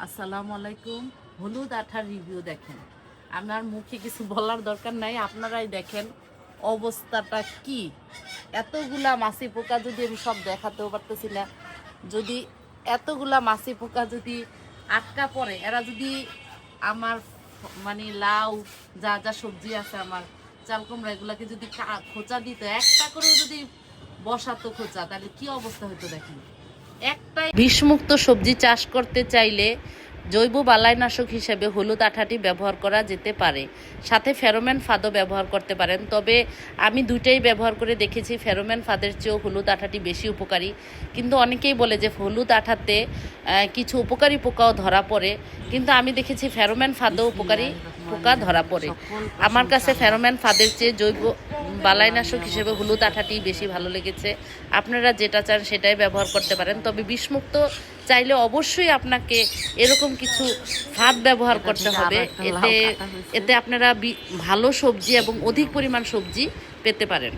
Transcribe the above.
আসসালামু আলাইকুম। হলুদ আঠার রিভিউ দেখেন। আপনার মুখে কিছু বলার দরকার নাই, আপনারাই দেখেন অবস্থাটা কি। এতগুলা মাছি পোকা যদি আমি সব দেখাতেও পারতেছি না, যদি এতগুলা মাছি পোকা যদি আটকা পড়ে, এরা যদি আমার মানে লাউ যা যা সবজি আছে, আমার চাল কুমড়া এগুলাকে যদি খোঁচা দিত, একটা করেও যদি বসাতো খোঁচা, তাহলে কি অবস্থা হতো দেখেন। একটাই বিষমুক্ত সবজি চাষ করতে চাইলে জৈব বালাইনাশক হিসেবে হলুদ আঠাটি ব্যবহার করা যেতে পারে, সাথে ফেরোমেন ফাঁদও ব্যবহার করতে পারেন। তবে আমি দুইটাই ব্যবহার করে দেখেছি, ফেরোমেন ফাঁদের চেয়েও হলুদ আঠাটি বেশি উপকারী। কিন্তু অনেকেই বলে যে হলুদ আঠাতে কিছু উপকারী পোকাও ধরা পড়ে, কিন্তু আমি দেখেছি ফেরোমেন ফাঁদও উপকারী পোকা ধরা পড়ে। আমার কাছে ফেরোমেন ফাঁদের চেয়ে জৈব বালাইনাশক হিসেবে হলুদ আঠাটি বেশি ভালো লেগেছে। আপনারা যেটা চান সেটাই ব্যবহার করতে পারেন, তবে বিষমুক্ত চাইলে অবশ্যই আপনাকে এরকম কিছু ফাঁদ ব্যবহার করতে হবে। এতে আপনারা ভালো সবজি এবং অধিক পরিমাণ সবজি পেতে পারেন।